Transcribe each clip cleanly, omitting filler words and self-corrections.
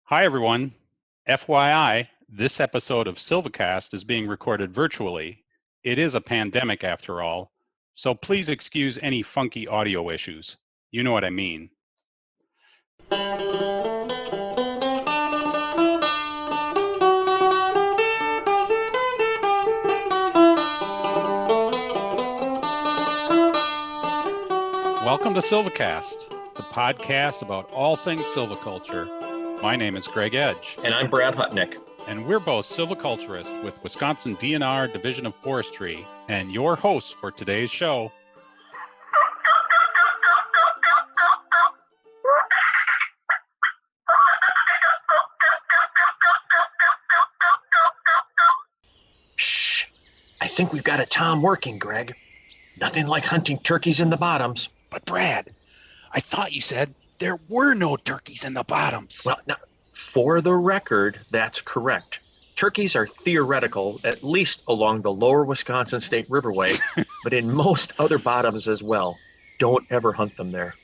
Hi, everyone. FYI, this episode of SilviCast is being recorded virtually. It is a pandemic after all, so please excuse any funky audio issues. You know what I mean. Welcome to SilviCast, the podcast about all things silviculture. My name is Greg Edge. And I'm Brad Hutnick. And we're both silviculturists with Wisconsin DNR Division of Forestry, and your hosts for today's show. Shh, I think we've got a tom working, Greg. Nothing like hunting turkeys in the bottoms. But Brad, I thought you said there were no turkeys in the bottoms. Well, now, for the record, that's correct. Turkeys are theoretical, at least along the lower Wisconsin State Riverway, but in most other bottoms as well. Don't ever hunt them there.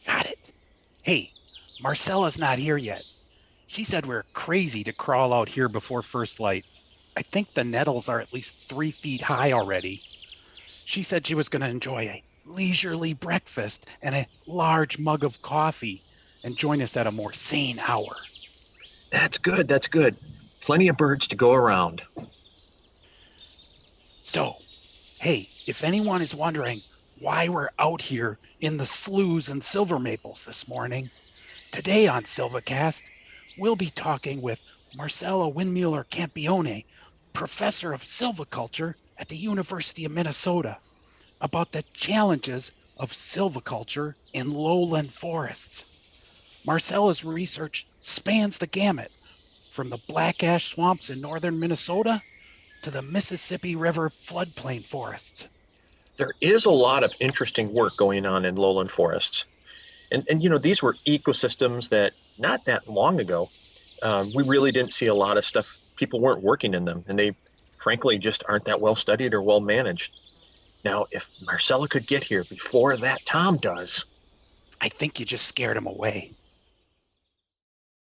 Got it. Hey, Marcella's not here yet. She said we're crazy to crawl out here before first light. I think the nettles are at least 3 feet high already. She said she was going to enjoy a leisurely breakfast and a large mug of coffee and join us at a more sane hour. That's good, that's good. Plenty of birds to go around. So, hey, if anyone is wondering why we're out here in the sloughs and silver maples this morning, today on SilviCast, we'll be talking with Marcella Windmuller-Campione, Professor of Silviculture at the University of Minnesota, about the challenges of silviculture in lowland forests. Marcella's research spans the gamut, from the black ash swamps in northern Minnesota to the Mississippi River floodplain forests. There is a lot of interesting work going on in lowland forests. And you know, these were ecosystems that not that long ago, we really didn't see a lot of stuff. People weren't working in them, and they frankly just aren't that well studied or well managed. Now, if Marcella could get here before that tom does. I think you just scared him away.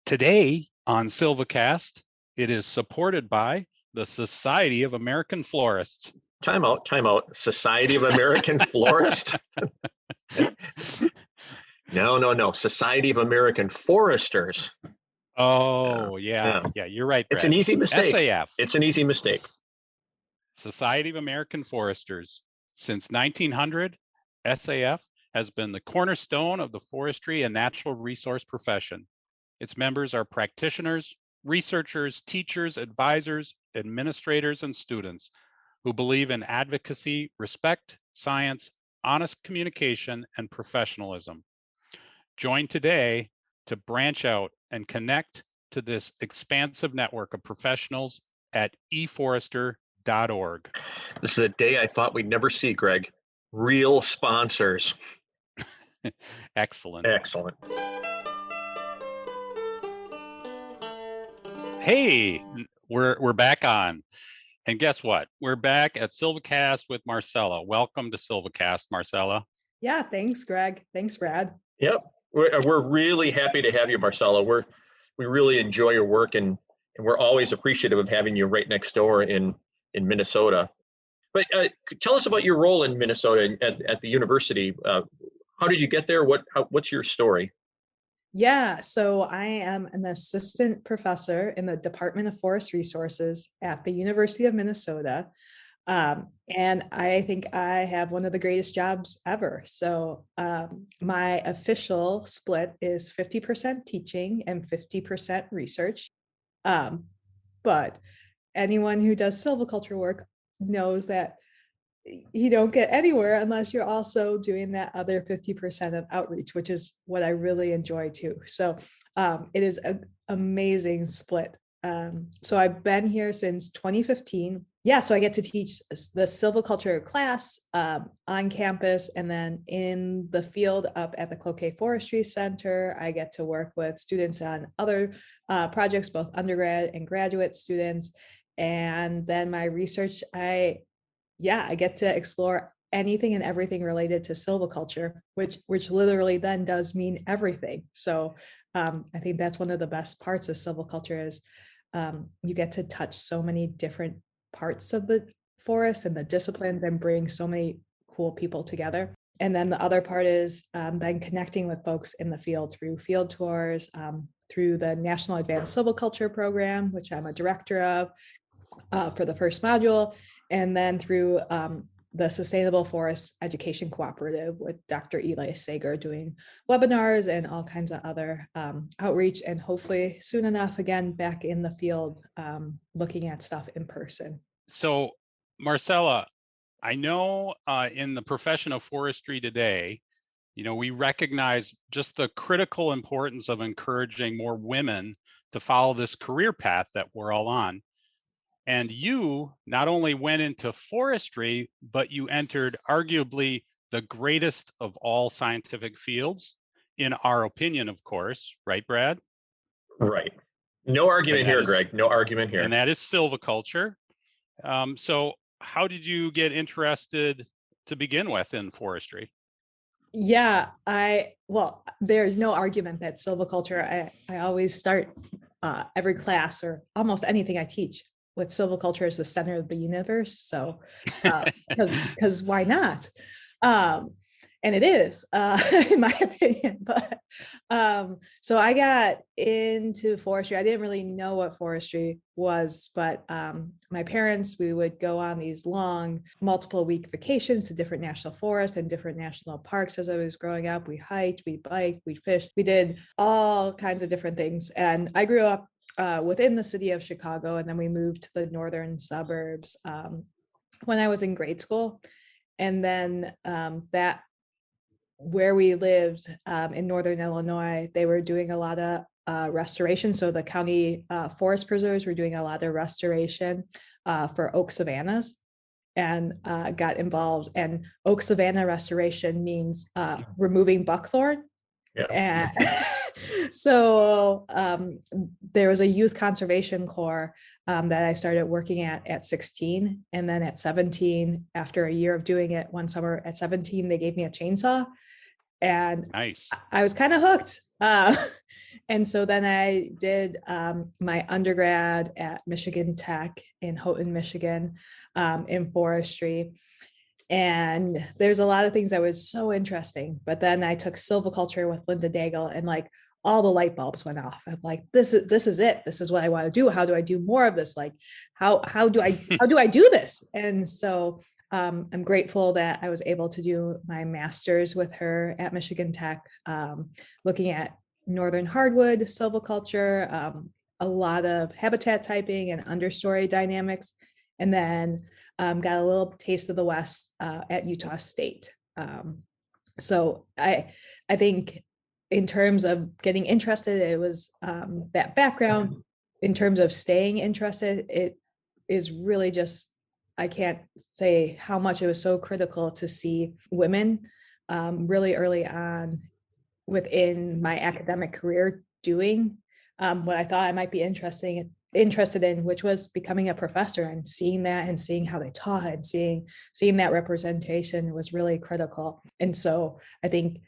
Today on SilviCast, it is supported by the Society of American Florists. Time out. Society of American Florists? No. Society of American Foresters. Oh, yeah, you're right, Brad. It's an easy mistake. SAF. It's an easy mistake. Society of American Foresters. Since 1900, SAF has been the cornerstone of the forestry and natural resource profession. Its members are practitioners, researchers, teachers, advisors, administrators, and students who believe in advocacy, respect, science, honest communication, and professionalism. Join today to branch out and connect to this expansive network of professionals at eforester.org. This is a day I thought we'd never see, Greg. Real sponsors. Excellent. Hey, we're back on. And guess what? We're back at SilviCast with Marcella. Welcome to SilviCast, Marcella. Yeah, thanks, Greg. Thanks, Brad. Yep. We're really happy to have you, Marcella. We really enjoy your work, and we're always appreciative of having you right next door in Minnesota. But tell us about your role in Minnesota at the university. How did you get there? What's your story? Yeah, so I am an assistant professor in the Department of Forest Resources at the University of Minnesota. And I think I have one of the greatest jobs ever. So my official split is 50% teaching and 50% research. But anyone who does silviculture work knows that you don't get anywhere unless you're also doing that other 50% of outreach, which is what I really enjoy too. So it is an amazing split. So I've been here since 2015. Yeah, so I get to teach the silviculture class on campus, and then in the field up at the Cloquet Forestry Center, I get to work with students on other projects, both undergrad and graduate students. And then my research, I get to explore anything and everything related to silviculture, which literally then does mean everything. So I think that's one of the best parts of silviculture is you get to touch so many different parts of the forest and the disciplines and bring so many cool people together. And then the other part is then connecting with folks in the field through field tours, through the National Advanced Silviculture Program, which I'm a director of for the first module, and then through the Sustainable Forest Education Cooperative with Dr. Eli Sager doing webinars and all kinds of other outreach, and hopefully soon enough, again, back in the field, looking at stuff in person. So, Marcella, I know in the profession of forestry today, we recognize just the critical importance of encouraging more women to follow this career path that we're all on. And you not only went into forestry, but you entered arguably the greatest of all scientific fields, in our opinion, of course, right, Brad? Right. No argument here, Greg. No argument here. And that is silviculture. So how did you get interested to begin with in forestry? Yeah, well, there's no argument that silviculture, I always start every class or almost anything I teach with silviculture as the center of the universe. So, because why not? And it is, in my opinion. But so I got into forestry. I didn't really know what forestry was, but my parents, we would go on these long, multiple week vacations to different national forests and different national parks as I was growing up. We hiked, we biked, we fished, we did all kinds of different things. And I grew up within the city of Chicago, and then we moved to the northern suburbs when I was in grade school. And then that where we lived in northern Illinois, they were doing a lot of restoration. So the county forest preserves were doing a lot of restoration for oak savannas, and got involved. And oak savanna restoration means removing buckthorn. Yeah. And so there was a youth conservation corps that I started working at 16. And then at 17, after a year of doing it, one summer at 17, they gave me a chainsaw. And nice. I was kind of hooked. And so then I did my undergrad at Michigan Tech in Houghton, Michigan, in forestry. And there's a lot of things that was so interesting. But then I took silviculture with Linda Daigle, and like all the light bulbs went off. I'm like, this is it. This is what I want to do. How do I do more of this? Like, how do I do this? And so I'm grateful that I was able to do my master's with her at Michigan Tech, looking at northern hardwood silviculture, a lot of habitat typing and understory dynamics, and then got a little taste of the West at Utah State. So I think in terms of getting interested, it was that background. In terms of staying interested, it is really just, I can't say how much it was so critical to see women really early on within my academic career doing what I thought I might be interested in, which was becoming a professor, and seeing that and seeing how they taught and seeing that representation was really critical. And so I think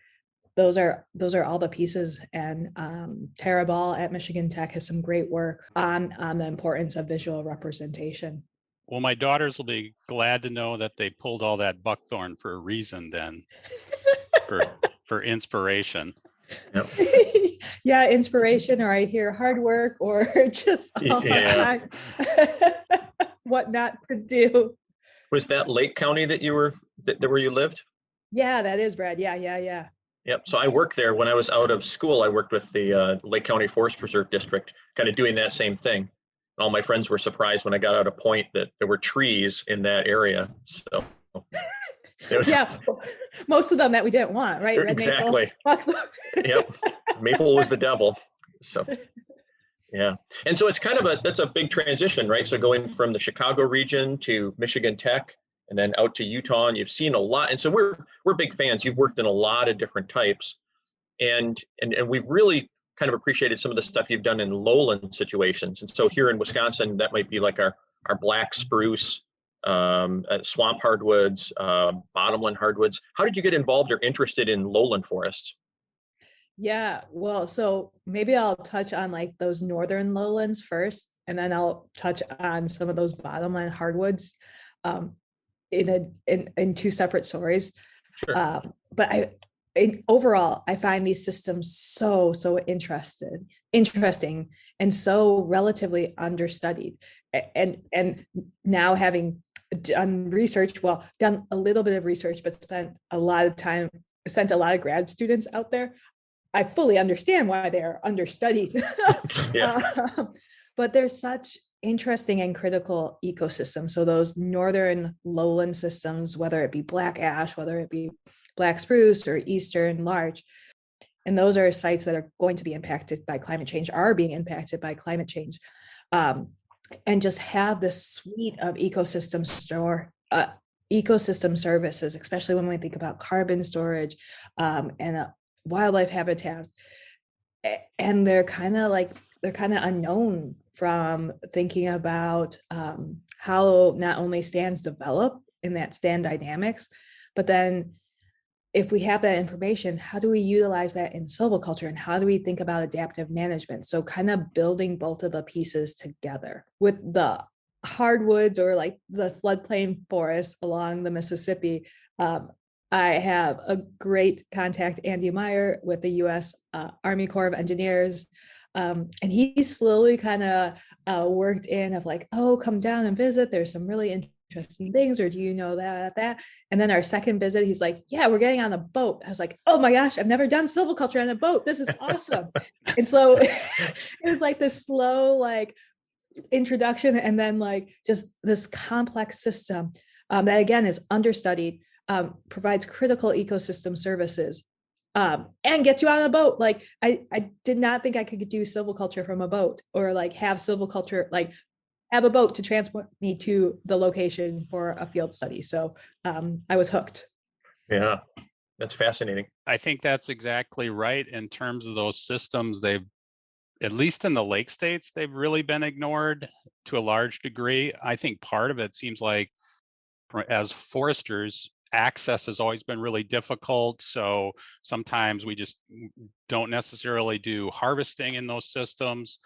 those are all the pieces. And Tara Ball at Michigan Tech has some great work on the importance of visual representation. Well, my daughters will be glad to know that they pulled all that buckthorn for a reason then, for inspiration. Yep. Yeah, inspiration, or I hear hard work, or just what not to do. Was that Lake County that where you lived? Yeah, that is, Brad. Yeah. Yep. So I worked there when I was out of school. I worked with the Lake County Forest Preserve District, kind of doing that same thing. All my friends were surprised when I got out a point that there were trees in that area. So yeah, most of them that we didn't want, right? Red exactly. Yep. Maple was the devil. So yeah. And so it's kind of that's a big transition, right? So going from the Chicago region to Michigan Tech, and then out to Utah, and you've seen a lot. And so we're big fans. You've worked in a lot of different types, and we've really kind of appreciated some of the stuff you've done in lowland situations. And so here in Wisconsin, that might be like our black spruce, swamp hardwoods, bottomland hardwoods. How did you get involved or interested in lowland forests? Yeah, well, so maybe I'll touch on like those northern lowlands first, and then I'll touch on some of those bottomland hardwoods um, in two separate stories. Sure. But overall, I find these systems so interesting, and so relatively understudied. And now having done research, well, done a little bit of research, but spent a lot of time, sent a lot of grad students out there. I fully understand why they are understudied. Yeah. But there's such interesting and critical ecosystems. So those northern lowland systems, whether it be black ash, whether it be black spruce or eastern larch, and those are sites that are going to be impacted by climate change, are being impacted by climate change, and just have this suite of ecosystem services, especially when we think about carbon storage and wildlife habitats. And they're kind of unknown from thinking about how not only stands develop in that stand dynamics, but then if we have that information, how do we utilize that in silviculture, and how do we think about adaptive management? So kind of building both of the pieces together with the hardwoods or like the floodplain forests along the Mississippi. I have a great contact, Andy Meyer, with the U.S. Army Corps of Engineers. And he slowly kind of worked in of like, oh, come down and visit. There's some really interesting things, or do you know that? And then our second visit, he's like, yeah, we're getting on a boat. I was like, oh my gosh, I've never done silviculture on a boat. This is awesome. And so it was like this slow like introduction, and then like just this complex system that again is understudied, provides critical ecosystem services, and gets you on a boat. Like I did not think I could do silviculture from a boat, or like have silviculture, like have a boat to transport me to the location for a field study. So I was hooked. Yeah, that's fascinating. I think that's exactly right. In terms of those systems, they've, at least in the Lake States, they've really been ignored to a large degree. I think part of it seems like, as foresters, access has always been really difficult. So sometimes we just don't necessarily do harvesting in those systems.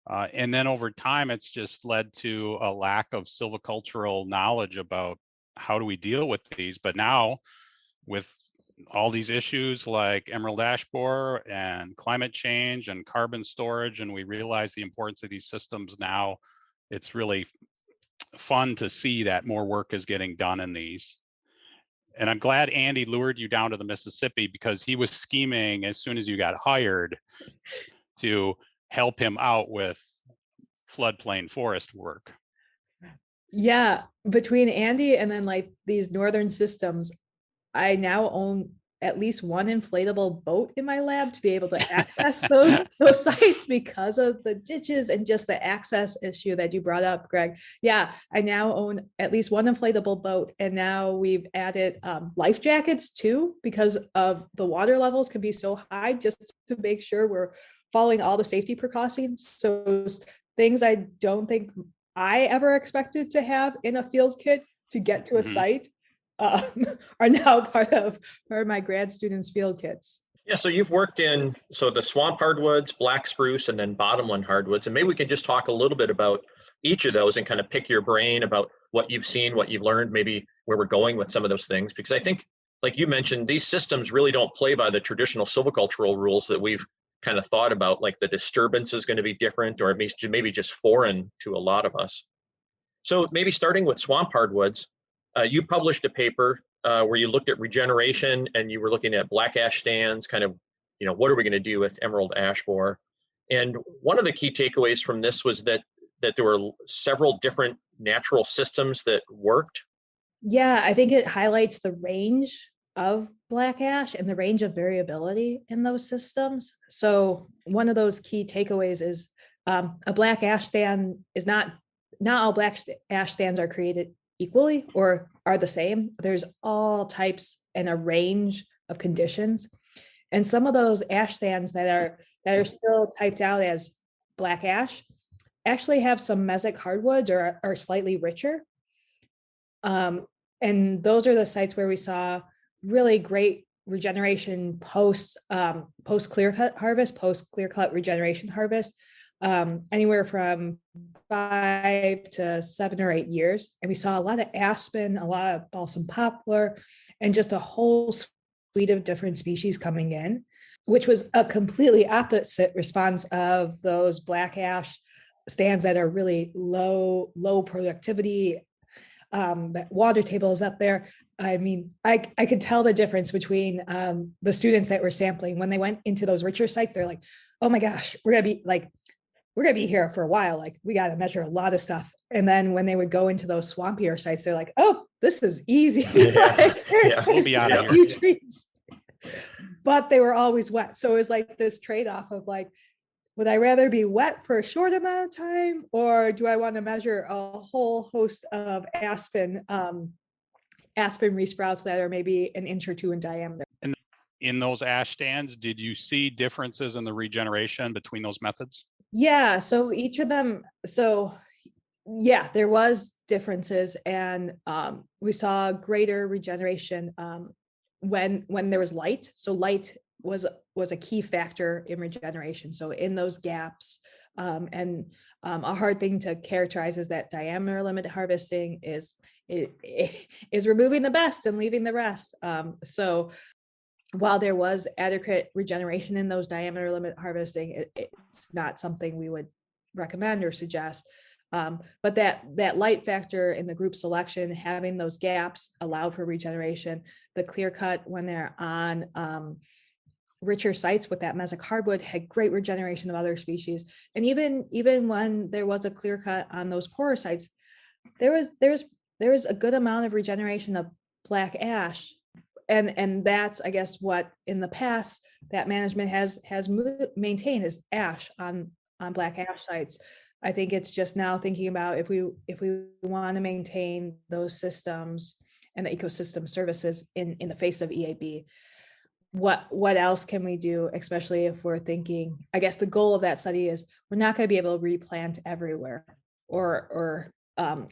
And then over time, it's just led to a lack of silvicultural knowledge about how do we deal with these. But now, with all these issues like emerald ash borer and climate change and carbon storage, and we realize the importance of these systems now, it's really fun to see that more work is getting done in these. And I'm glad Andy lured you down to the Mississippi, because he was scheming as soon as you got hired to help him out with floodplain forest work. Yeah, between Andy and then like these northern systems, I now own at least one inflatable boat in my lab to be able to access those sites because of the ditches and just the access issue that you brought up, Greg. Yeah, I now own at least one inflatable boat, and now we've added life jackets too, because of the water levels can be so high, just to make sure we're following all the safety precautions. So things I don't think I ever expected to have in a field kit to get to a site are now part of my grad students' field kits. Yeah, so you've worked in the swamp hardwoods, black spruce, and then bottomland hardwoods. And maybe we can just talk a little bit about each of those and kind of pick your brain about what you've seen, what you've learned, maybe where we're going with some of those things. Because I think, like you mentioned, these systems really don't play by the traditional silvicultural rules that we've kind of thought about, like the disturbance is going to be different, or maybe just foreign to a lot of us. So maybe starting with swamp hardwoods, you published a paper where you looked at regeneration, and you were looking at black ash stands, kind of, what are we going to do with emerald ash borer? And one of the key takeaways from this was that there were several different natural systems that worked. Yeah, I think it highlights the range of black ash and the range of variability in those systems. So one of those key takeaways is a black ash stand is not all black ash stands are created equally or are the same. There's all types and a range of conditions. And some of those ash stands that are still typed out as black ash actually have some mesic hardwoods or are slightly richer. And those are the sites where we saw really great regeneration post clear cut harvest, post clear cut regeneration harvest, anywhere from 5 to 7 or 8 years. And we saw a lot of aspen, a lot of balsam poplar, and just a whole suite of different species coming in, which was a completely opposite response of those black ash stands that are really low productivity. That water table is up there. I mean, I could tell the difference between the students that were sampling when they went into those richer sites. They're like, oh my gosh, we're gonna be here for a while. Like, we got to measure a lot of stuff. And then when they would go into those swampier sites, they're like, oh, this is easy. Like, We'll be out of a few trees. But they were always wet. So it was like this trade-off of like, would I rather be wet for a short amount of time, or do I want to measure a whole host of aspen resprouts that are maybe an inch or two in diameter? And in those ash stands, did you see differences in the regeneration between those methods? Yeah, so each of them, yeah, there was differences, and we saw greater regeneration when there was light. So light was a key factor in regeneration. So in those gaps, and a hard thing to characterize is that diameter limit harvesting is removing the best and leaving the rest. So while there was adequate regeneration in those diameter limit harvesting, it's not something we would recommend or suggest. But that light factor in the group selection, having those gaps allowed for regeneration. The clear cut when they're on richer sites with that mesic hardwood had great regeneration of other species. And even when there was a clear cut on those poorer sites, there was a good amount of regeneration of black ash. And that's, I guess, what in the past that management has maintained is ash on black ash sites. I think it's just now thinking about if we want to maintain those systems and the ecosystem services in the face of EAB, what else can we do, especially if we're thinking, I guess the goal of that study is we're not going to be able to replant everywhere or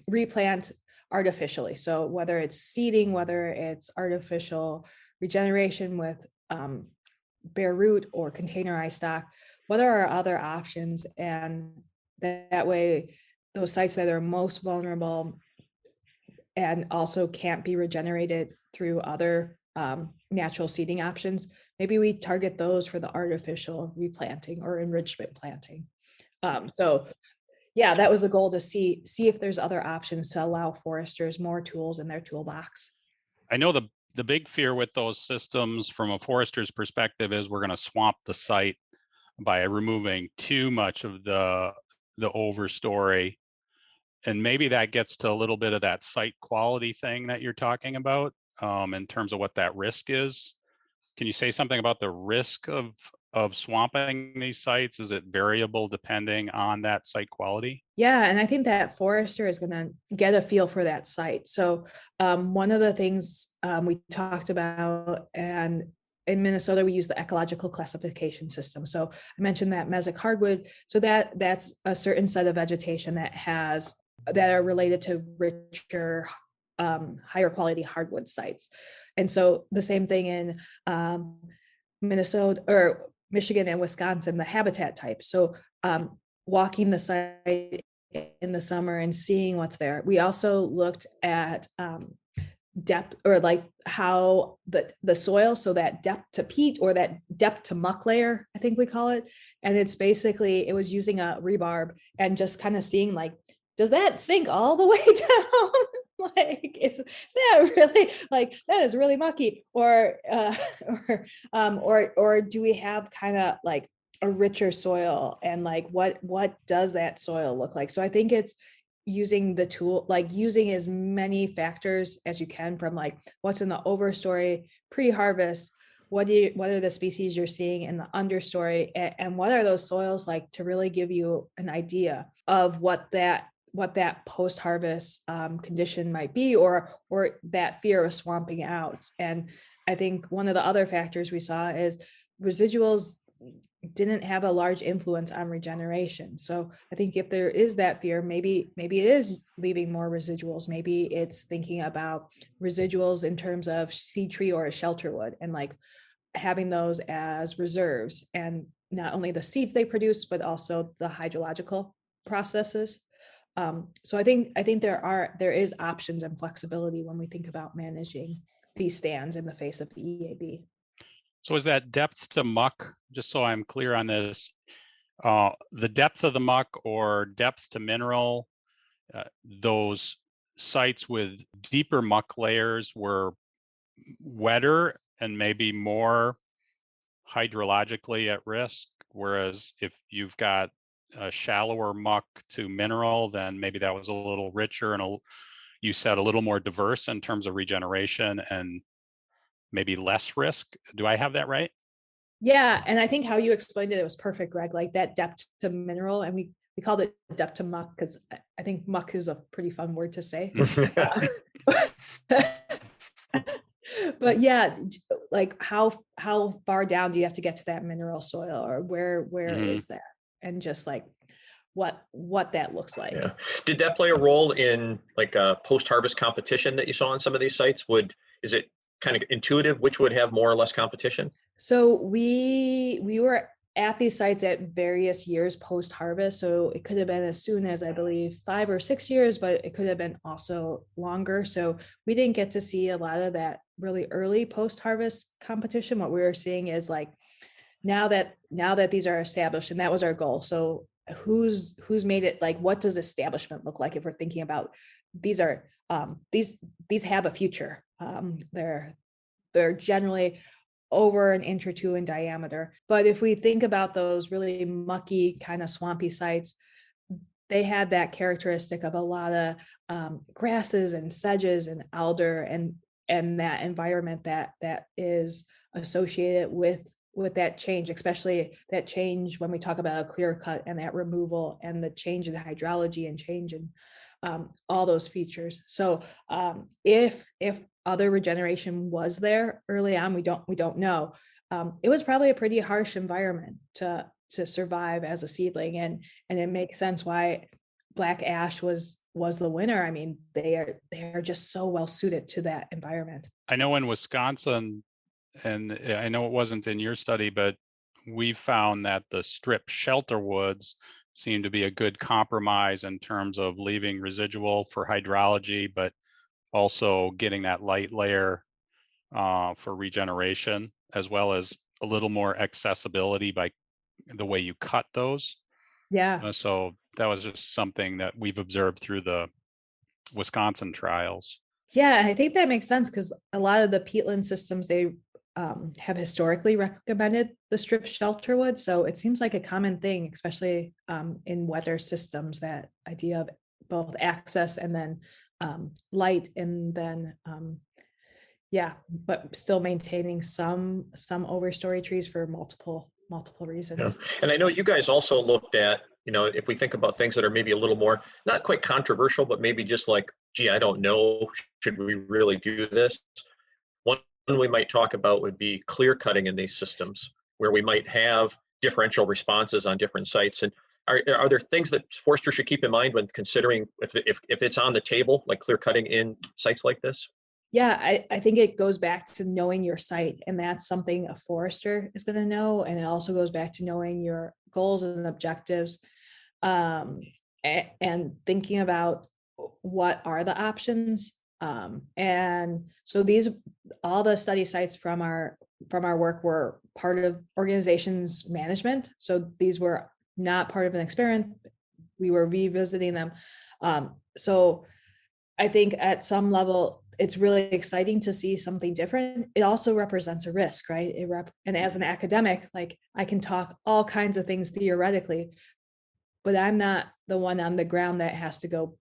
replant artificially. So whether it's seeding, whether it's artificial regeneration with bare root or containerized stock, what are our other options? And that way, those sites that are most vulnerable and also can't be regenerated through other natural seeding options, maybe we target those for the artificial replanting or enrichment planting. So yeah, that was the goal, to see if there's other options to allow foresters more tools in their toolbox. I know the big fear with those systems from a forester's perspective is we're going to swamp the site by removing too much of the overstory. And maybe that gets to a little bit of that site quality thing that you're talking about in terms of what that risk is. Can you say something about the risk of swamping these sites? Is it variable depending on that site quality? Yeah, and I think that forester is going to get a feel for that site. So one of the things we talked about, and in Minnesota, we use the ecological classification system. So I mentioned that mesic hardwood. So that's a certain set of vegetation that are related to richer, higher quality hardwood sites. And so the same thing in Minnesota or Michigan and Wisconsin, the habitat type. So walking the site in the summer and seeing what's there. We also looked at depth, or like how the soil, so that depth to peat or that depth to muck layer, I think we call it. And it's basically, it was using a rebarb and just kind of seeing like, does that sink all the way down? Like, is that really, like, that is really mucky, or do we have kind of like a richer soil, and like what does that soil look like? So I think it's using the tool, like using as many factors as you can, from like what's in the overstory pre-harvest, what are the species you're seeing in the understory, and what are those soils like, to really give you an idea of what that post-harvest condition might be, or that fear of swamping out. And I think one of the other factors we saw is residuals didn't have a large influence on regeneration. So I think if there is that fear, maybe it is leaving more residuals. Maybe it's thinking about residuals in terms of seed tree or a shelter wood, and like having those as reserves, and not only the seeds they produce, but also the hydrological processes. So I think there is options and flexibility when we think about managing these stands in the face of the EAB. So is that depth to muck, just so I'm clear on this, the depth of the muck or depth to mineral, those sites with deeper muck layers were wetter and maybe more hydrologically at risk, whereas if you've got a shallower muck to mineral, then maybe that was a little richer and you said a little more diverse in terms of regeneration and maybe less risk. Do I have that right? Yeah, and I think how you explained it was perfect, Greg. Like that depth to mineral, and we called it depth to muck because I think muck is a pretty fun word to say. But yeah, like how far down do you have to get to that mineral soil, or where is that, and just like what that looks like. Yeah. Did that play a role in like a post-harvest competition that you saw on some of these sites? Is it kind of intuitive which would have more or less competition? So we were at these sites at various years post-harvest. So it could have been as soon as, I believe, 5 or 6 years, but it could have been also longer. So we didn't get to see a lot of that really early post-harvest competition. What we were seeing is like, now that these are established, and that was our goal. So who's made it, like, what does establishment look like if we're thinking about these are these have a future. They're generally over an inch or two in diameter. But if we think about those really mucky, kind of swampy sites, they had that characteristic of a lot of grasses and sedges and alder and that environment that is associated with that change, especially that change when we talk about a clear cut and that removal and the change in hydrology and change in all those features. So if other regeneration was there early on, we don't know. It was probably a pretty harsh environment to survive as a seedling, and it makes sense why black ash was the winner. I mean, they are just so well suited to that environment. I know in Wisconsin, and I know it wasn't in your study, but we found that the strip shelter woods seem to be a good compromise in terms of leaving residual for hydrology, but also getting that light layer for regeneration, as well as a little more accessibility by the way you cut those. Yeah. So that was just something that we've observed through the Wisconsin trials. Yeah, I think that makes sense because a lot of the peatland systems, they have historically recommended the strip shelter wood. So it seems like a common thing, especially in weather systems, that idea of both access and then light, and then but still maintaining some overstory trees for multiple reasons. Yeah. And I know you guys also looked at, if we think about things that are maybe a little more, not quite controversial, but maybe just like, gee, I don't know, should we really do this? One we might talk about would be clear cutting in these systems, where we might have differential responses on different sites. And are there things that foresters should keep in mind when considering if it's on the table, like clear cutting in sites like this? Yeah, I think it goes back to knowing your site, and that's something a forester is going to know. And it also goes back to knowing your goals and objectives, and thinking about what are the options. And so all the study sites from our work were part of organizations management. So these were not part of an experiment. We were revisiting them. So I think at some level, it's really exciting to see something different. It also represents a risk, right? And as an academic, like, I can talk all kinds of things theoretically, but I'm not the one on the ground that has to go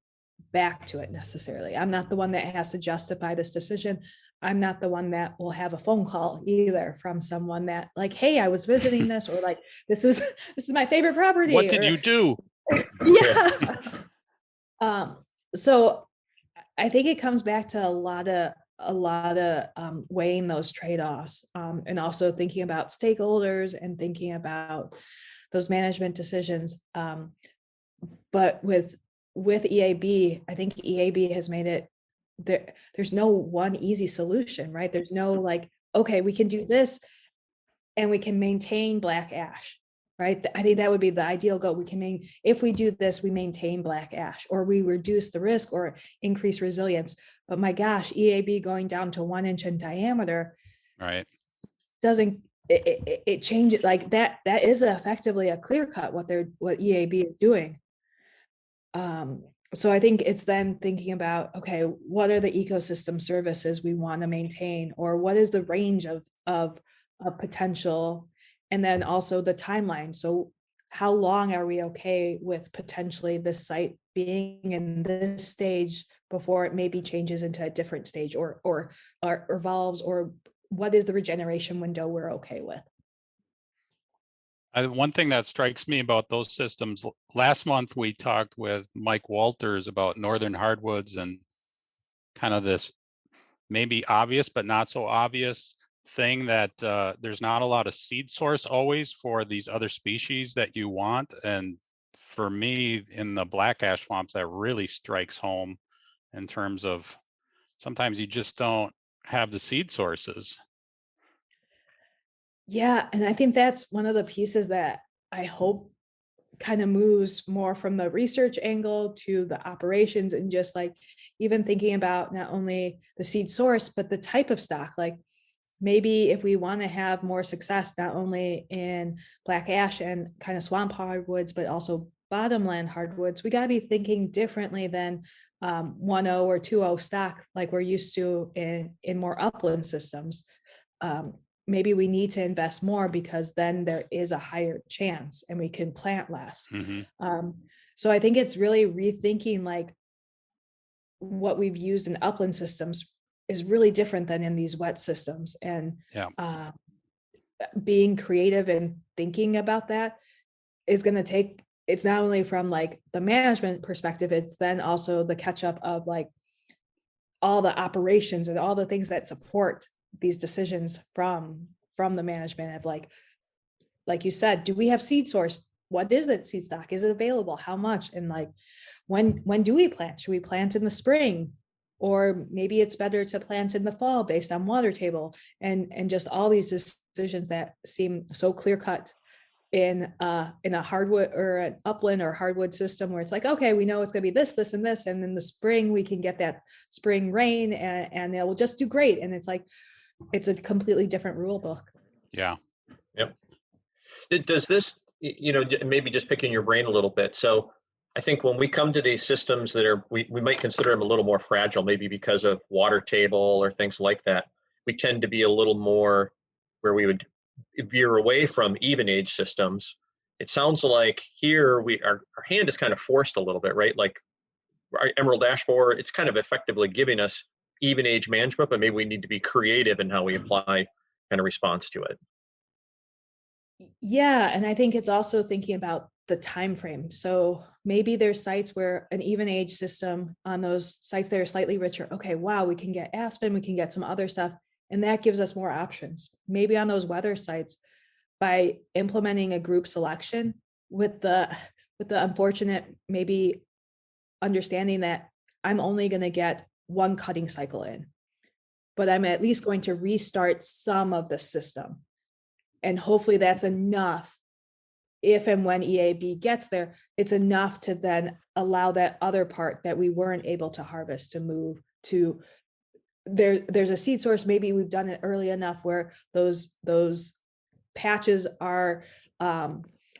back to it necessarily. I'm not the one that has to justify this decision. I'm not the one that will have a phone call either from someone that, like, hey, I was visiting this, or like, this is my favorite property. What did you do? Yeah. So I think it comes back to a lot a lot of weighing those trade-offs, and also thinking about stakeholders and thinking about those management decisions. But with EAB, I think EAB has made it there's no one easy solution, right? There's no like, okay, we can do this and we can maintain black ash, right? I think that would be the ideal goal. If we do this, we maintain black ash, or we reduce the risk or increase resilience. But my gosh, EAB going down to 1 inch in diameter, Right. doesn't it change it like that? That is effectively a clear cut what EAB is doing. So I think it's then thinking about, okay, what are the ecosystem services we want to maintain, or what is the range of potential, and then also the timeline. So how long are we okay with potentially this site being in this stage before it maybe changes into a different stage or evolves, or what is the regeneration window we're okay with? One thing that strikes me about those systems, last month we talked with Mike Walters about northern hardwoods and kind of this maybe obvious but not so obvious thing that there's not a lot of seed source always for these other species that you want. And for me, in the black ash swamps, that really strikes home in terms of sometimes you just don't have the seed sources. Yeah, and I think that's one of the pieces that I hope kind of moves more from the research angle to the operations, and just like even thinking about not only the seed source, but the type of stock. Like maybe if we want to have more success, not only in black ash and kind of swamp hardwoods, but also bottomland hardwoods, we got to be thinking differently than 1.0 or 2.0 stock like we're used to in more upland systems. Maybe we need to invest more, because then there is a higher chance and we can plant less. So I think it's really rethinking like what we've used in upland systems is really different than in these wet systems, and being creative and thinking about that is going to take, it's not only from like the management perspective, it's then also the catch up of like all the operations and all the things that support these decisions from the management of like you said, do we have seed source? What is that seed stock? Is it available? How much? And like, when do we plant? Should we plant in the spring? Or maybe it's better to plant in the fall based on water table, and just all these decisions that seem so clear cut in a hardwood or an upland or hardwood system, where it's like, okay, we know it's going to be this, this, and this, and in the spring we can get that spring rain and it will just do great. And it's like, it's a completely different rule book. Yeah. Yep. Does this, maybe just picking your brain a little bit. So I think when we come to these systems that are, we might consider them a little more fragile, maybe because of water table or things like that, we tend to be a little more where we would veer away from even age systems. It sounds like here our hand is kind of forced a little bit, right? Like our emerald ash borer, it's kind of effectively giving us even age management, but maybe we need to be creative in how we apply kind of response to it. Yeah, and I think it's also thinking about the time frame. So maybe there's sites where an even age system, on those sites that are slightly richer, okay, wow, we can get aspen, we can get some other stuff, and that gives us more options. Maybe on those weather sites, by implementing a group selection with the unfortunate maybe understanding that I'm only going to get one cutting cycle in, but I'm at least going to restart some of the system. And hopefully that's enough. If and when EAB gets there, it's enough to then allow that other part that we weren't able to harvest to move to there's a seed source. Maybe we've done it early enough where those patches are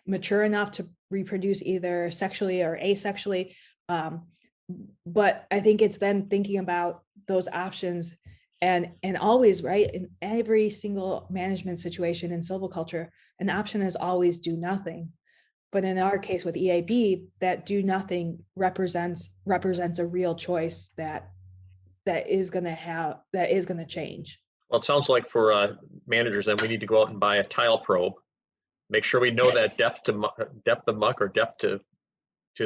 mature enough to reproduce either sexually or asexually. But I think it's then thinking about those options, and always, right, in every single management situation in silviculture, an option is always do nothing. But in our case with EAB, that do nothing represents a real choice that is going to change. Well, it sounds like for managers, then we need to go out and buy a tile probe, make sure we know that depth of muck or depth to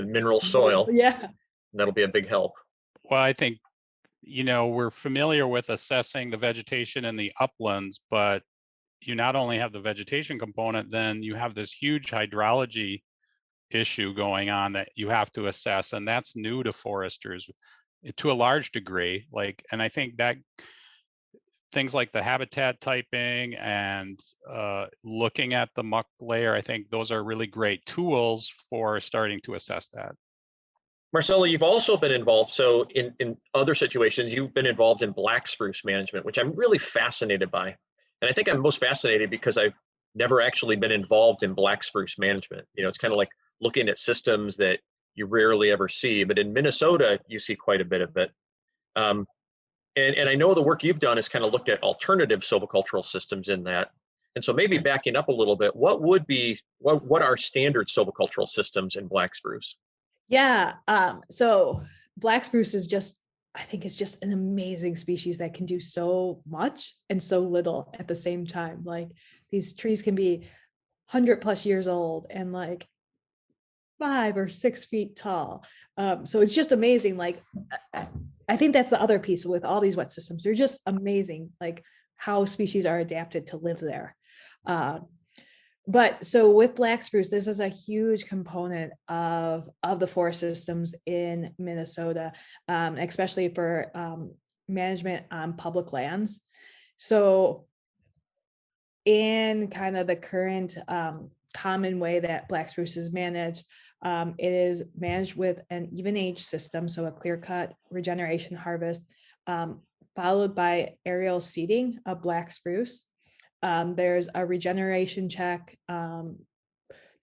mineral soil. Yeah. And that'll be a big help. Well, I think, we're familiar with assessing the vegetation in the uplands, but you not only have the vegetation component, then you have this huge hydrology issue going on that you have to assess, and that's new to foresters to a large degree. And I think that things like the habitat typing and looking at the muck layer, I think those are really great tools for starting to assess that. Marcella, you've also been involved, so in other situations, you've been involved in black spruce management, which I'm really fascinated by. And I think I'm most fascinated because I've never actually been involved in black spruce management. It's kind of like looking at systems that you rarely ever see, but in Minnesota, you see quite a bit of it. And I know the work you've done is kind of looked at alternative silvicultural systems in that. And so maybe backing up a little bit, what are standard silvicultural systems in black spruce? Yeah. So black spruce is I think it's just an amazing species that can do so much and so little at the same time. Like these trees can be 100+ years old and like 5 or 6 feet tall. So it's just amazing. Like I think that's the other piece with all these wet systems. They're just amazing, like how species are adapted to live there. But so with black spruce, this is a huge component of the forest systems in Minnesota, especially for management on public lands. So in kind of the current common way that black spruce is managed, it is managed with an even age system, so a clear cut regeneration harvest, followed by aerial seeding of black spruce. There's a regeneration check,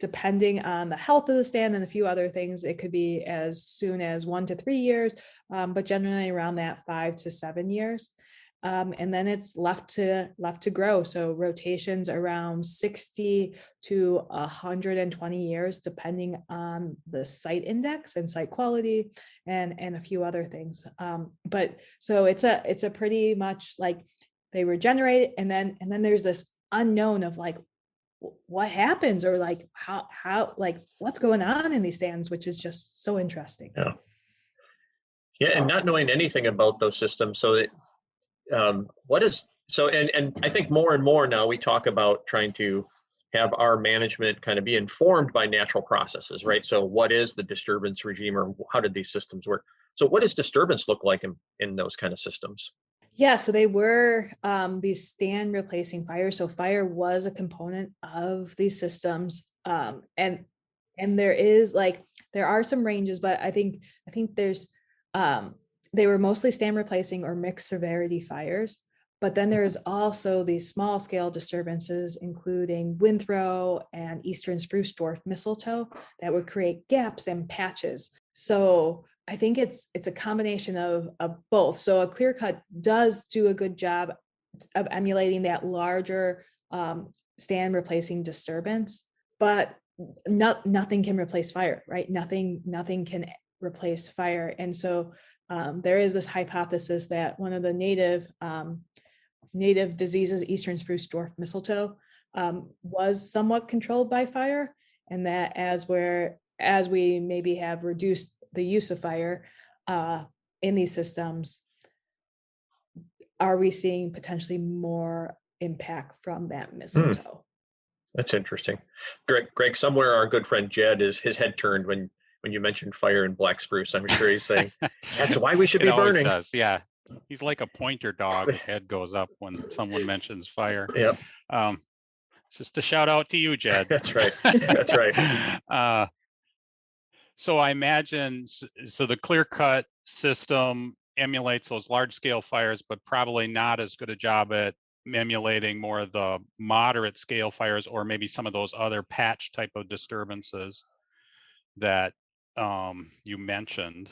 depending on the health of the stand and a few other things. It could be as soon as 1 to 3 years, but generally around that 5 to 7 years. And then it's left to grow. So rotations around 60 to 120 years, depending on the site index and site quality and a few other things. But so it's a pretty much like they regenerate, and then there's this unknown of like what happens, or like how like what's going on in these stands, which is just so interesting. Yeah, and not knowing anything about those systems. So that and I think more and more now we talk about trying to have our management kind of be informed by natural processes, right? So what is the disturbance regime, or how did these systems work? So what does disturbance look like in those kind of systems? Yeah, so they were these stand replacing fire. So fire was a component of these systems, and there are some ranges, but I think there's they were mostly stand replacing or mixed severity fires. But then there's also these small scale disturbances, including windthrow and eastern spruce dwarf mistletoe, that would create gaps and patches. So I think it's a combination of both. So a clear cut does do a good job of emulating that larger stand replacing disturbance, but nothing can replace fire, right? Nothing can replace fire. And so there is this hypothesis that one of the native diseases, eastern spruce dwarf mistletoe, was somewhat controlled by fire, and that as we maybe have reduced the use of fire in these systems, are we seeing potentially more impact from that mistletoe? That's interesting. Greg, somewhere our good friend Jed his head turned when you mentioned fire and black spruce. I'm sure he's saying that's why we should be burning. Does, yeah. He's like a pointer dog. His head goes up when someone mentions fire. Yep. Just a shout out to you, Jed. That's right. That's right. So I imagine, so the clear cut system emulates those large scale fires, but probably not as good a job at emulating more of the moderate scale fires, or maybe some of those other patch type of disturbances that you mentioned.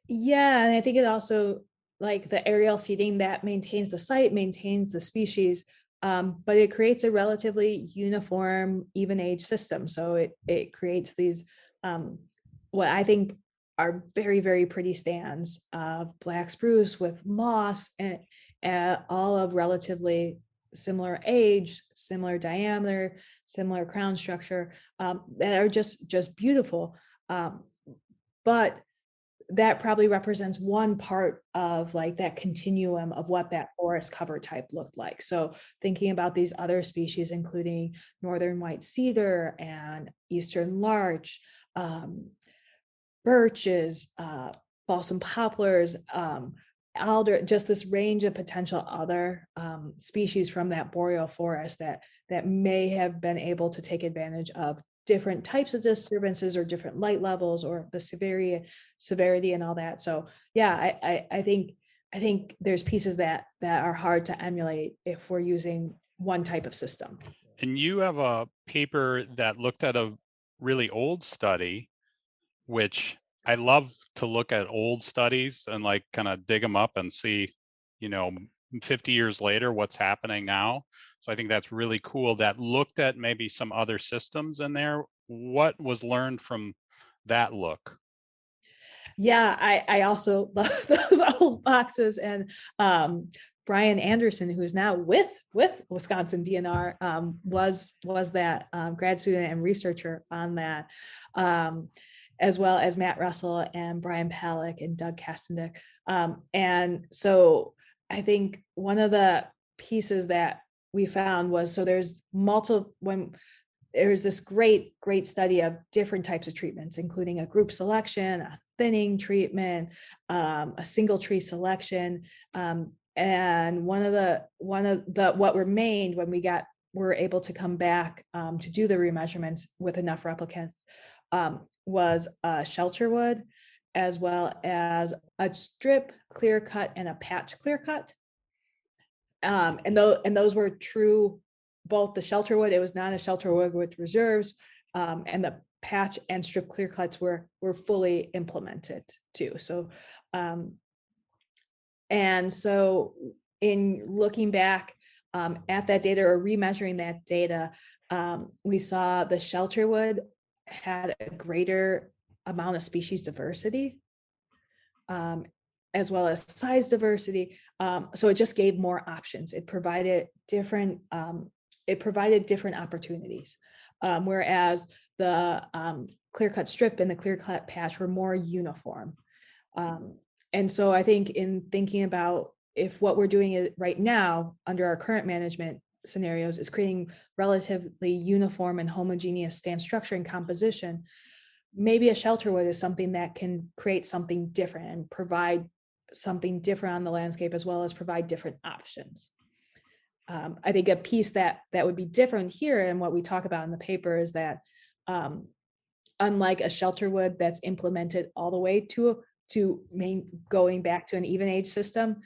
Yeah, and I think it also, like the aerial seeding, that maintains the site, maintains the species, but it creates a relatively uniform, even age system. So it creates these what I think are very, very pretty stands of black spruce with moss, and all of relatively similar age, similar diameter, similar crown structure, that are just beautiful. But that probably represents one part of like that continuum of what that forest cover type looked like. So thinking about these other species, including northern white cedar and eastern larch, birches, balsam poplars, alder, just this range of potential other species from that boreal forest that may have been able to take advantage of different types of disturbances or different light levels or the severity and all that. So yeah, I think there's pieces that are hard to emulate if we're using one type of system. And you have a paper that looked at a really old study, which I love to look at old studies and like kind of dig them up and see, 50 years later, what's happening now. So I think that's really cool. That looked at maybe some other systems in there. What was learned from that look? Yeah, I also love those old boxes. And Brian Anderson, who's now with Wisconsin DNR, was that grad student and researcher on that, as well as Matt Russell and Brian Palick and Doug Kastendick. And so I think one of the pieces that we found was, so there's this great study of different types of treatments, including a group selection, a thinning treatment, a single tree selection. And one of the what remained when we're able to come back to do the remeasurements with enough replicants was a shelter wood, as well as a strip clear cut and a patch clear cut. And those were true, both the shelter wood, it was not a shelter wood with reserves, and the patch and strip clear cuts were fully implemented too. So, and so in looking back at that data or remeasuring that data, we saw the shelter wood had a greater amount of species diversity, as well as size diversity. So it just gave more options. It provided different opportunities, whereas the clear cut strip and the clear cut patch were more uniform. And so I think in thinking about if what we're doing right now under our current management scenarios is creating relatively uniform and homogeneous stand structure and composition, maybe a shelter wood is something that can create something different and provide something different on the landscape, as well as provide different options. I think a piece that would be different here and what we talk about in the paper is that unlike a shelter wood that's implemented all the way to going back to an even age system,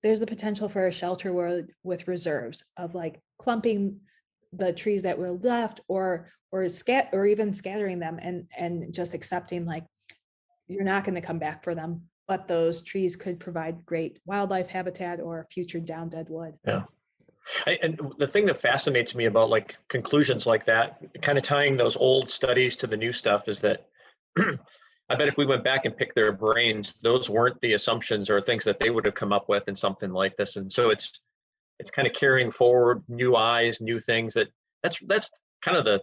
there's the potential for a shelter wood with reserves of like clumping the trees that were left or even scattering them and just accepting like you're not going to come back for them, but those trees could provide great wildlife habitat or future down dead wood. Yeah. And the thing that fascinates me about like conclusions like that, kind of tying those old studies to the new stuff, is that I bet if we went back and picked their brains, those weren't the assumptions or things that they would have come up with in something like this. And so it's kind of carrying forward new eyes, new things. That's kind of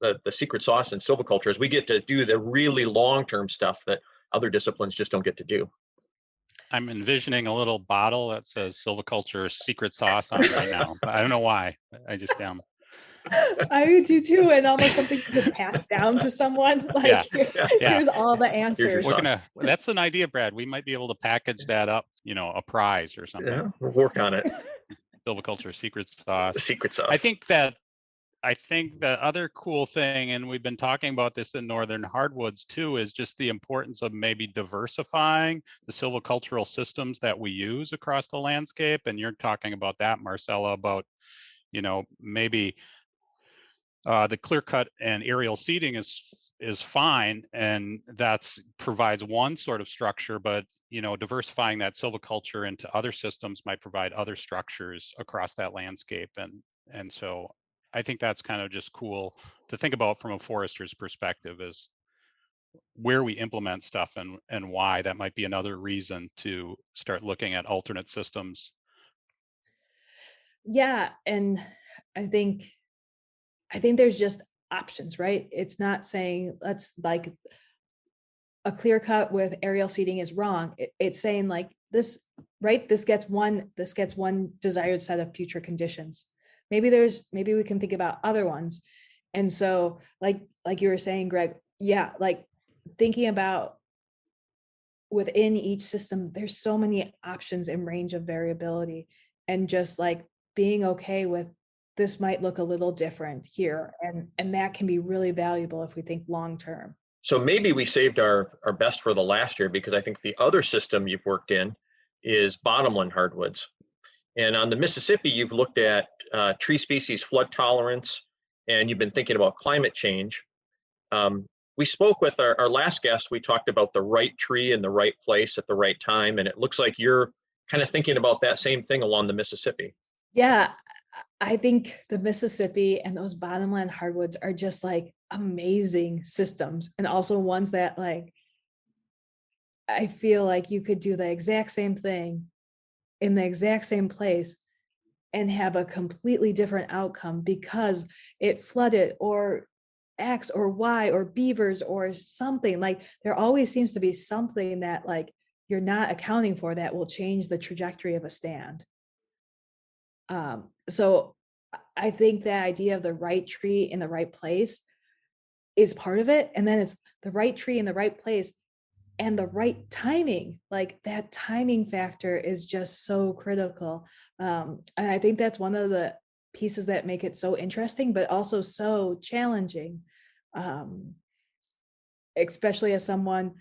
the secret sauce in silviculture, is we get to do the really long-term stuff that other disciplines just don't get to do. I'm envisioning a little bottle that says silviculture secret sauce on it right now. I don't know why. I just am. I do too, and almost something you could pass down to someone. Like, Yeah. here's all the answers. That's an idea, Brad. We might be able to package that up, a prize or something. Yeah, we'll work on it. Silviculture secret sauce. The secret sauce. I think the other cool thing, and we've been talking about this in northern hardwoods too, is just the importance of maybe diversifying the silvicultural systems that we use across the landscape. And you're talking about that, Marcella, about, maybe the clear cut and aerial seeding is fine, and that's provides one sort of structure, but diversifying that silviculture into other systems might provide other structures across that landscape. And so I think that's kind of just cool to think about from a forester's perspective, is where we implement stuff and why. That might be another reason to start looking at alternate systems. Yeah, and I think there's just options, right? It's not saying let's like a clear cut with aerial seeding is wrong. It's saying like this, right? This gets one desired set of future conditions. Maybe we can think about other ones. And so like you were saying, Greg, yeah, like thinking about within each system, there's so many options and range of variability, and just like being okay with this might look a little different here. And that can be really valuable if we think long term. So maybe we saved our best for the last year, because I think the other system you've worked in is bottomland hardwoods. And on the Mississippi, you've looked at tree species flood tolerance, and you've been thinking about climate change. We spoke with our last guest, we talked about the right tree in the right place at the right time. And it looks like you're kind of thinking about that same thing along the Mississippi. Yeah, I think the Mississippi and those bottomland hardwoods are just like amazing systems, and also ones that like, I feel like you could do the exact same thing in the exact same place and have a completely different outcome because it flooded or X or Y or beavers or something. Like there always seems to be something that like you're not accounting for that will change the trajectory of a stand. So I think the idea of the right tree in the right place is part of it. And then it's the right tree in the right place and the right timing. Like that timing factor is just so critical. And I think that's one of the pieces that make it so interesting, but also so challenging. Especially as someone,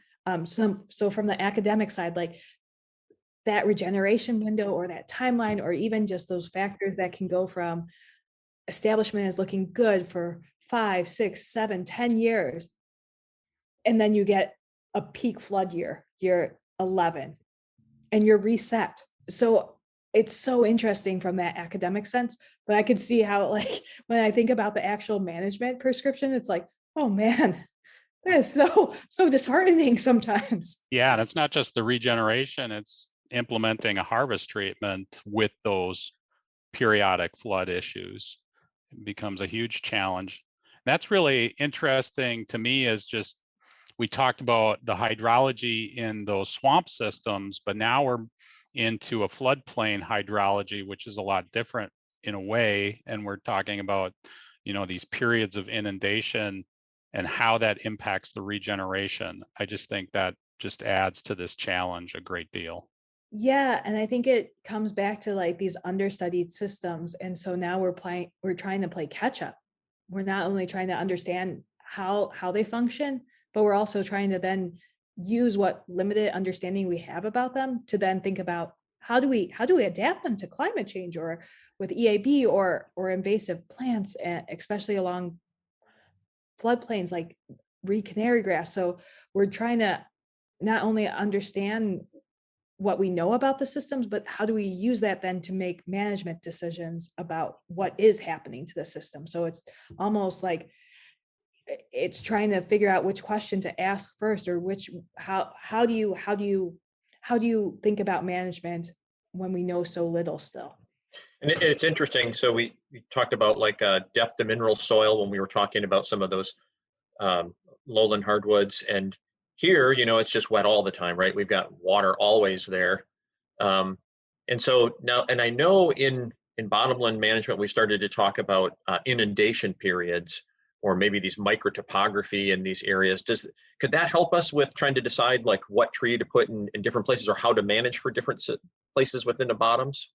so from the academic side, like that regeneration window or that timeline, or even just those factors that can go from establishment is looking good for 5, 6, 7, 10 years. And then you get a peak flood year 11, and you're reset. So it's so interesting from that academic sense, but I could see how like when I think about the actual management prescription, it's like, oh man, that is so disheartening sometimes. Yeah, and it's not just the regeneration, it's implementing a harvest treatment with those periodic flood issues. It becomes a huge challenge. That's really interesting to me, is just we talked about the hydrology in those swamp systems, but now we're into a floodplain hydrology, which is a lot different in a way. And we're talking about, these periods of inundation and how that impacts the regeneration. I just think that just adds to this challenge a great deal. Yeah, and I think it comes back to like these understudied systems. And so now we're trying to play catch up. We're not only trying to understand how they function, but we're also trying to then use what limited understanding we have about them to then think about how do we adapt them to climate change, or with EAB or invasive plants, especially along floodplains like canary grass. So we're trying to not only understand what we know about the systems, but how do we use that then to make management decisions about what is happening to the system? So it's almost like it's trying to figure out which question to ask first, or how do you think about management when we know so little still? And it's interesting. So we talked about like depth of mineral soil when we were talking about some of those lowland hardwoods, and here, it's just wet all the time, right? We've got water always there. And so now, and I know in bottomland management, we started to talk about inundation periods, or maybe these microtopography in these areas. Could that help us with trying to decide like what tree to put in different places, or how to manage for different places within the bottoms?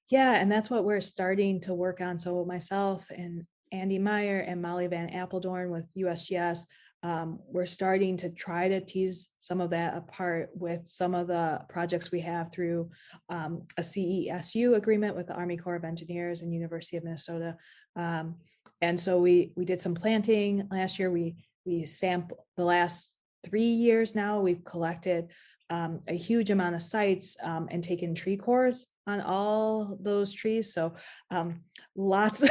Yeah, and that's what we're starting to work on. So myself and Andy Meyer and Molly Van Apeldoorn with USGS, we're starting to try to tease some of that apart with some of the projects we have through a CESU agreement with the Army Corps of Engineers and University of Minnesota. And so we did some planting last year. We sampled the last 3 years now. We've collected a huge amount of sites and taken tree cores on all those trees. So lots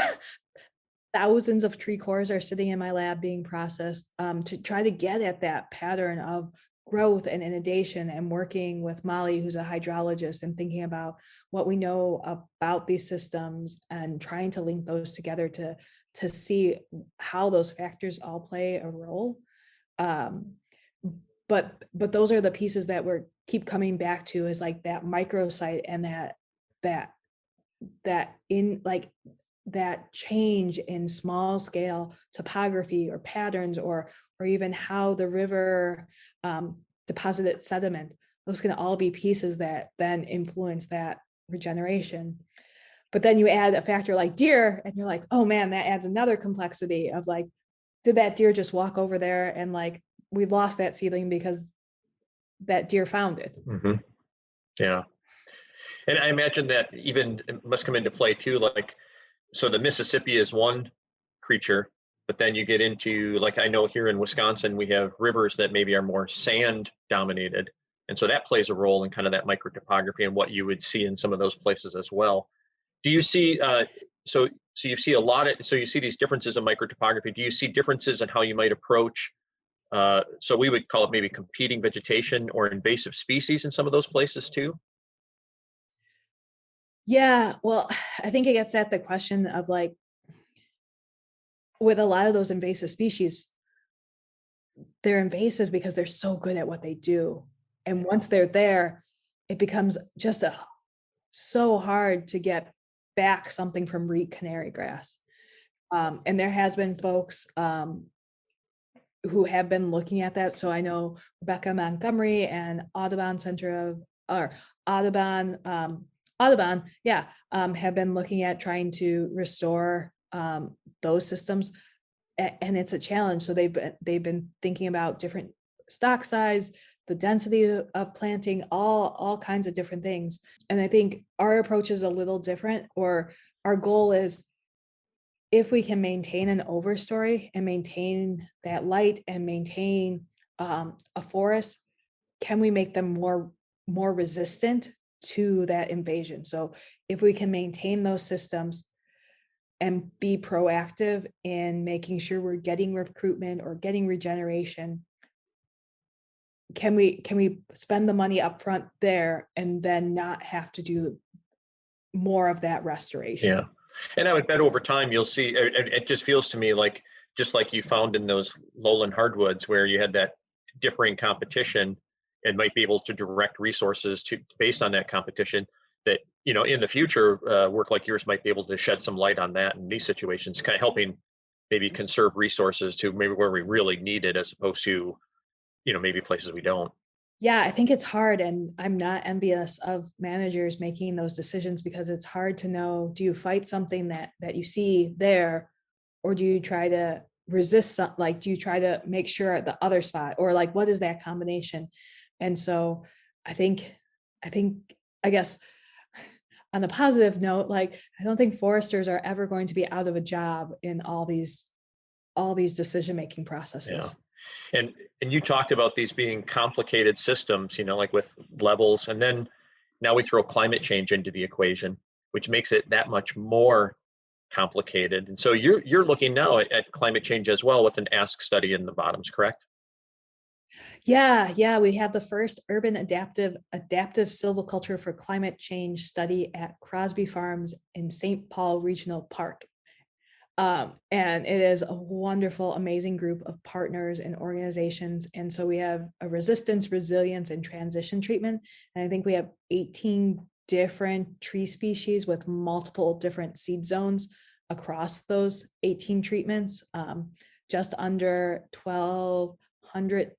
thousands of tree cores are sitting in my lab being processed to try to get at that pattern of growth and inundation, and working with Molly, who's a hydrologist, and thinking about what we know about these systems and trying to link those together to see how those factors all play a role. but those are the pieces that we're keep coming back to, is like that microsite and that in like that change in small scale topography or patterns, or even how the river deposited sediment. Those can all be pieces that then influence that regeneration. But then you add a factor like deer, and you're like, oh man, that adds another complexity of like, did that deer just walk over there and like we lost that seedling because that deer found it? Mm-hmm. Yeah. And I imagine that even it must come into play too, like, so the Mississippi is one creature, but then you get into, like, I know here in Wisconsin, we have rivers that maybe are more sand dominated. And so that plays a role in kind of that microtopography and what you would see in some of those places as well. Do you see, so you see a lot of, so you see these differences in microtopography. Do you see differences in how you might approach, so we would call it maybe competing vegetation or invasive species in some of those places too? Yeah, well, I think it gets at the question of like, with a lot of those invasive species, they're invasive because they're so good at what they do. And once they're there, it becomes just so hard to get back something from reed canary grass. And there has been folks who have been looking at that. So I know Rebecca Montgomery and Audubon Center of, or Audubon, have been looking at trying to restore those systems, and it's a challenge. So they've been thinking about different stock size, the density of planting, all kinds of different things. And I think our approach is a little different, or our goal is, if we can maintain an overstory and maintain that light and maintain a forest, can we make them more resistant to that invasion? So if we can maintain those systems and be proactive in making sure we're getting recruitment or getting regeneration, can we spend the money up front there and then not have to do more of that restoration? Yeah. And I would bet over time you'll see, it just feels to me like, just like you found in those lowland hardwoods where you had that differing competition and might be able to direct resources to based on that competition, that, you know, in the future, work like yours might be able to shed some light on that in these situations, kind of helping maybe conserve resources to maybe where we really need it, as opposed to, you know, maybe places we don't. Yeah, I think it's hard, and I'm not envious of managers making those decisions, because it's hard to know, do you fight something that you see there, or do you try to resist like, do you try to make sure at the other spot, or like, what is that combination? And so I think I guess on a positive note, like, I don't think foresters are ever going to be out of a job in all these decision-making processes. Yeah. And you talked about these being complicated systems, you know, like with levels, and then now we throw climate change into the equation, which makes it that much more complicated. And so you're looking now at climate change as well, with an ask study in the bottoms, correct? Yeah, we have the first urban adaptive silviculture for climate change study at Crosby Farms in St. Paul Regional Park. And it is a wonderful, amazing group of partners and organizations. And so we have a resistance, resilience, and transition treatment. And I think we have 18 different tree species with multiple different seed zones across those 18 treatments, just under 1,200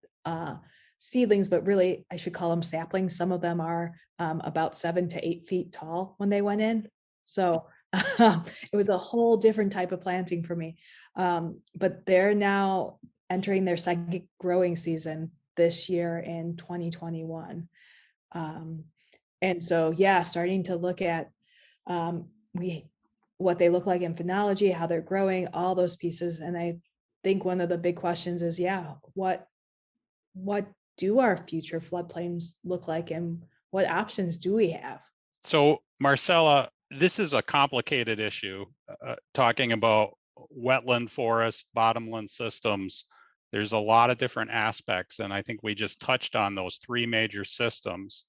seedlings, but really I should call them saplings. Some of them are about 7 to 8 feet tall when they went in. So it was a whole different type of planting for me. But they're now entering their second growing season this year in 2021. And so, yeah, starting to look at what they look like in phenology, how they're growing, all those pieces. And I think one of the big questions is, what do our future floodplains look like, and what options do we have? So, Marcella, this is a complicated issue, talking about wetland forest, bottomland systems. There's a lot of different aspects, and I think we just touched on those three major systems.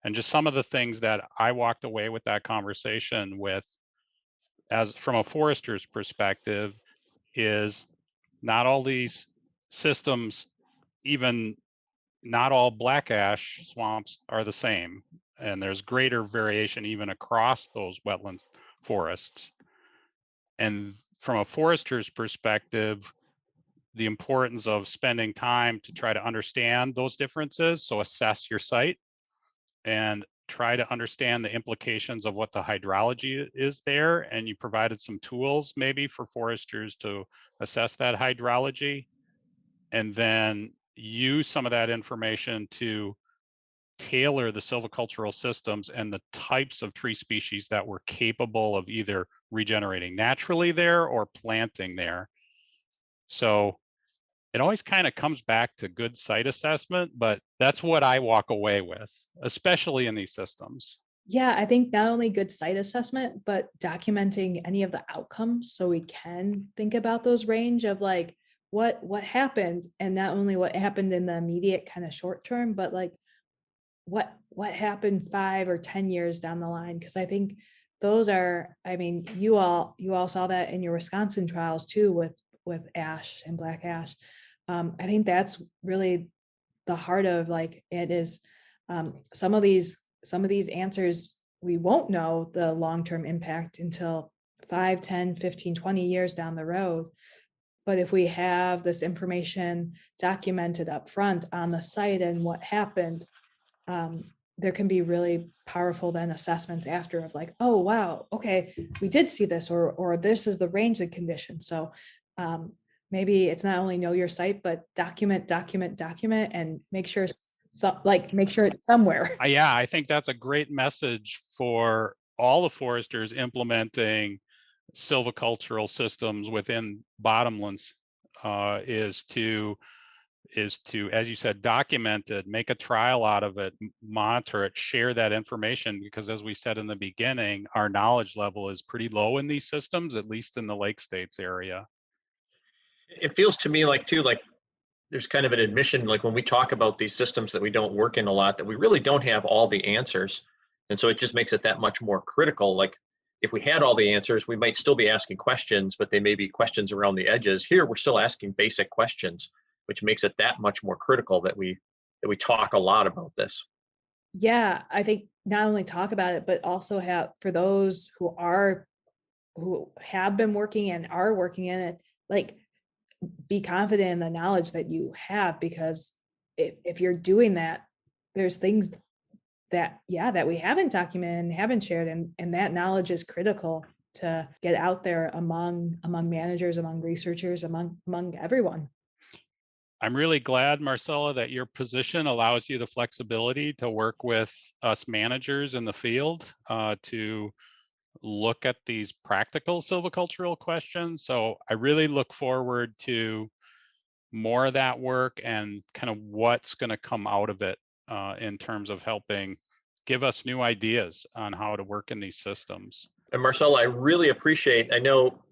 And just some of the things that I walked away with that conversation with, as from a forester's perspective, is not all these systems even not all black ash swamps are the same, and there's greater variation even across those wetlands forests. And from a forester's perspective, the importance of spending time to try to understand those differences, so assess your site and try to understand the implications of what the hydrology is there. And you provided some tools maybe for foresters to assess that hydrology, and then use some of that information to tailor the silvicultural systems and the types of tree species that were capable of either regenerating naturally there or planting there. So it always kind of comes back to good site assessment, but that's what I walk away with, especially in these systems. Yeah, I think not only good site assessment, but documenting any of the outcomes so we can think about those range of like what happened, and not only what happened in the immediate kind of short term, but like what happened 5 or 10 years down the line. Because I think those are, I mean, you all saw that in your Wisconsin trials too with ash and black ash. I think that's really the heart of like it is. Some of these answers we won't know the long-term impact until 5, 10, 15, 20 years down the road. But if we have this information documented up front on the site and what happened, there can be really powerful then assessments after of like, oh, wow, okay, we did see this, or this is the range of conditions. So maybe it's not only know your site, but document, and make sure make sure it's somewhere. Yeah, I think that's a great message for all the foresters implementing silvicultural systems within bottomlands, is to, as you said, document it, make a trial out of it, monitor it, share that information, because as we said in the beginning, our knowledge level is pretty low in these systems, at least in the Lake States area. It feels to me like too, like there's kind of an admission, like when we talk about these systems that we don't work in a lot, that we really don't have all the answers. And so it just makes it that much more critical. Like if we had all the answers, we might still be asking questions, but they may be questions around the edges. Here, we're still asking basic questions, which makes it that much more critical that we talk a lot about this. Yeah, I think not only talk about it, but also have, for those who have been working and are working in it, like be confident in the knowledge that you have, because if you're doing that, there's things that we haven't documented and haven't shared, and that knowledge is critical to get out there among managers, among researchers, among everyone. I'm really glad, Marcella, that your position allows you the flexibility to work with us managers in the field to look at these practical silvicultural questions. So I really look forward to more of that work and kind of what's going to come out of it in terms of helping give us new ideas on how to work in these systems. And Marcella, I really appreciate,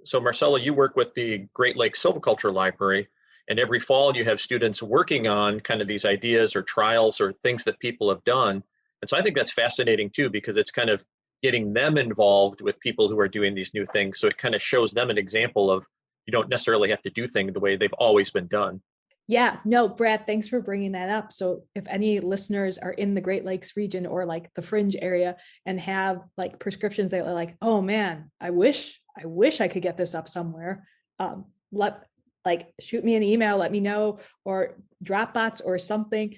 so Marcella, you work with the Great Lakes Silviculture Library, and every fall you have students working on kind of these ideas or trials or things that people have done. And so I think that's fascinating too, because it's kind of getting them involved with people who are doing these new things. So it kind of shows them an example of you don't necessarily have to do things the way they've always been done. Yeah, no, Brad, thanks for bringing that up. So if any listeners are in the Great Lakes region or like the fringe area and have like prescriptions that are like, oh man, I wish I could get this up somewhere, shoot me an email, let me know, or Dropbox or something,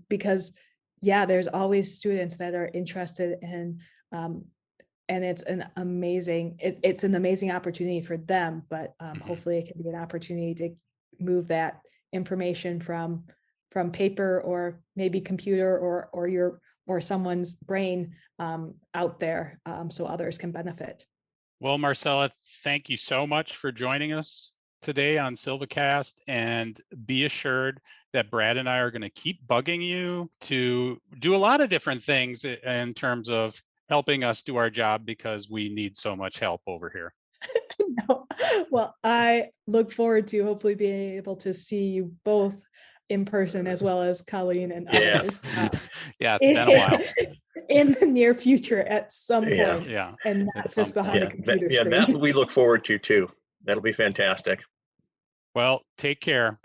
because there's always students that are interested in, and it's an amazing opportunity for them, but hopefully it can be an opportunity to move that information from paper or maybe computer or someone's brain out there, so others can benefit. Well, Marcella, thank you so much for joining us today on SilviCast, and be assured that Brad and I are going to keep bugging you to do a lot of different things in terms of helping us do our job, because we need so much help over here. No. Well, I look forward to hopefully being able to see you both in person, as well as Colleen and others. Yeah, it's been a while. In the near future at some point. Yeah. And not just behind a computer screen. That we look forward to too. That'll be fantastic. Well, take care.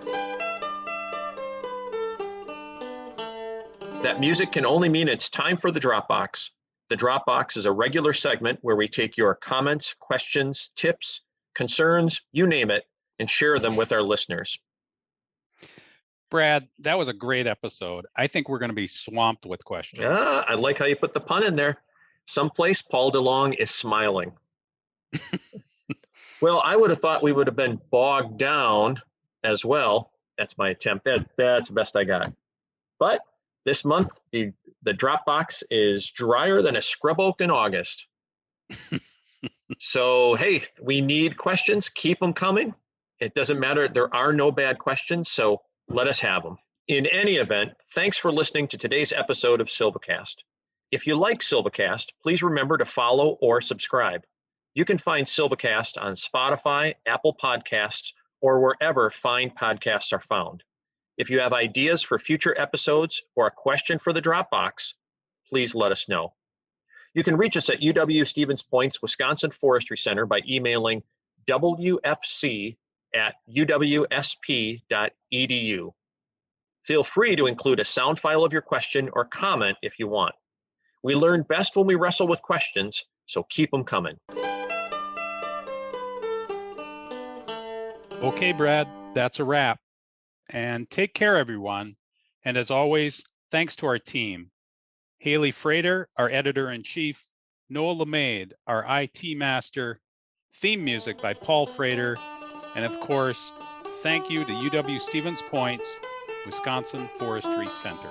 That music can only mean it's time for the Dropbox. The Dropbox is a regular segment where we take your comments, questions, tips, concerns, you name it, and share them with our listeners. Brad, that was a great episode. I think we're going to be swamped with questions. I like how you put the pun in there. Someplace Paul DeLong is smiling. Well, I would have thought we would have been bogged down as well. That's my attempt. That's the best I got. But this month, the Dropbox is drier than a scrub oak in August. So, hey, we need questions. Keep them coming. It doesn't matter. There are no bad questions, so let us have them. In any event, thanks for listening to today's episode of SilviCast. If you like SilviCast, please remember to follow or subscribe. You can find SilviCast on Spotify, Apple Podcasts, or wherever fine podcasts are found. If you have ideas for future episodes or a question for the Dropbox, please let us know. You can reach us at UW-Stevens Point's Wisconsin Forestry Center by emailing wfc@uwsp.edu. Feel free to include a sound file of your question or comment if you want. We learn best when we wrestle with questions, so keep them coming. Okay, Brad, that's a wrap. And take care, everyone. And as always, thanks to our team. Haley Frater, our editor-in-chief, Noah LeMaid, our IT master, theme music by Paul Frater, and of course, thank you to UW-Stevens Point's Wisconsin Forestry Center.